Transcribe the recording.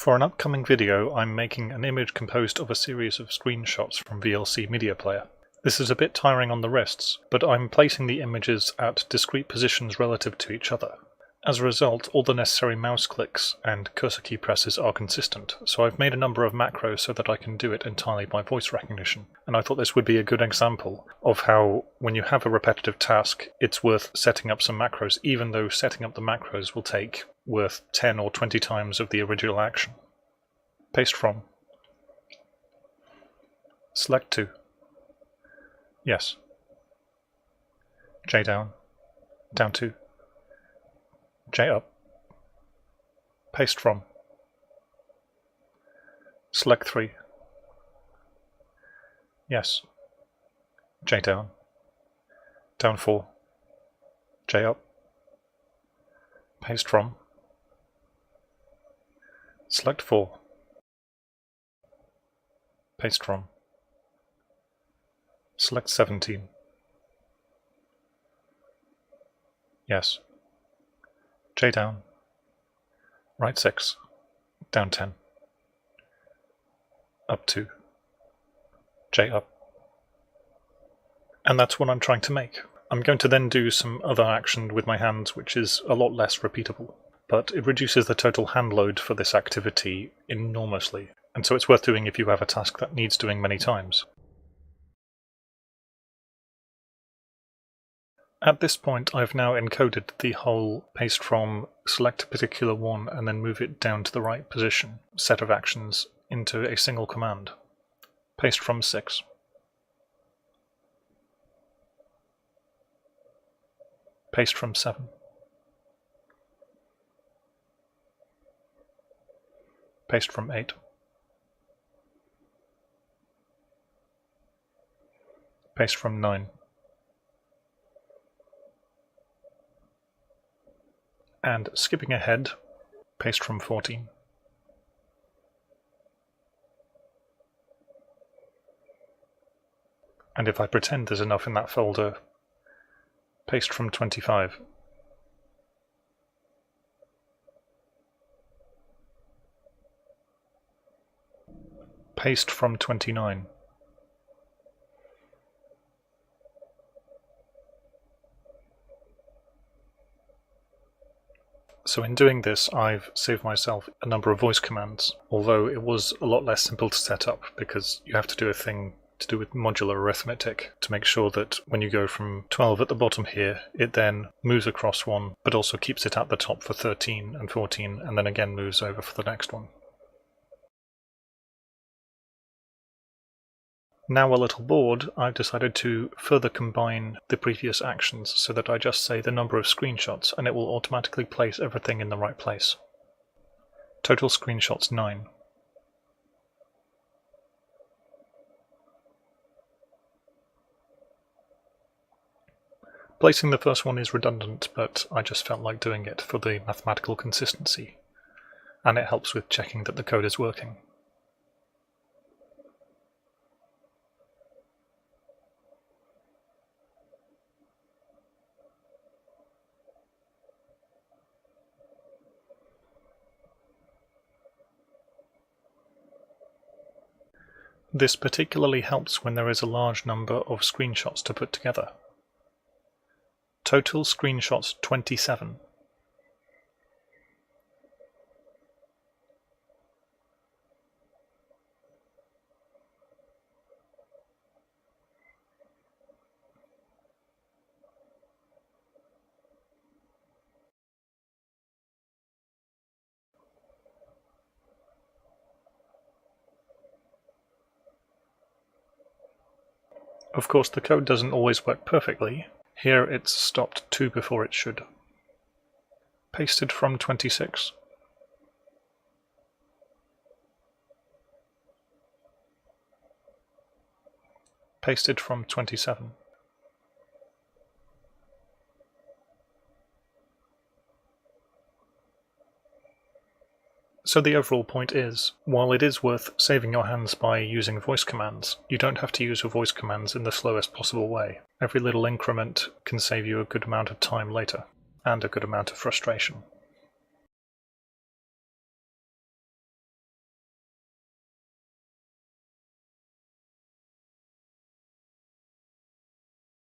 For an upcoming video, I'm making an image composed of a series of screenshots from VLC Media Player. This is a bit tiring on the wrists, but I'm placing the images at discrete positions relative to each other. As a result, all the necessary mouse clicks and cursor key presses are consistent, so I've made a number of macros so that I can do it entirely by voice recognition. And I thought this would be a good example of how, when you have a repetitive task, it's worth setting up some macros, even though setting up the macros will take worth 10 or 20 times of the original action. Paste from. Select to. Yes. J down. Down 2. J up. Paste from. Select 3. Yes. J down. Down 4. J up. Paste from. Select 4. Paste from. Select 17. Yes. J down. Right 6. Down 10. Up 2. J up. And that's what I'm trying to make. I'm going to then do some other action with my hands, which is a lot less repeatable, but it reduces the total hand load for this activity enormously, and so it's worth doing if you have a task that needs doing many times. At this point, I've now encoded the whole paste from, select a particular one, and then move it down to the right position set of actions into a single command. Paste from 6. Paste from 7. Paste from 8. Paste from 9. And skipping ahead, paste from 14. And if I pretend there's enough in that folder, paste from 25. Paste from 29. So in doing this, I've saved myself a number of voice commands, although it was a lot less simple to set up because you have to do a thing to do with modular arithmetic to make sure that when you go from 12 at the bottom here, it then moves across one, but also keeps it at the top for 13 and 14, and then again moves over for the next one. Now a little bored, I've decided to further combine the previous actions so that I just say the number of screenshots and it will automatically place everything in the right place. Total screenshots 9. Placing the first one is redundant, but I just felt like doing it for the mathematical consistency, and it helps with checking that the code is working. This particularly helps when there is a large number of screenshots to put together. Total screenshots 27. Of course, the code doesn't always work perfectly. Here it's stopped 2 before it should. Pasted from 26. Pasted from 27. So the overall point is, while it is worth saving your hands by using voice commands, you don't have to use your voice commands in the slowest possible way. Every little increment can save you a good amount of time later, and a good amount of frustration.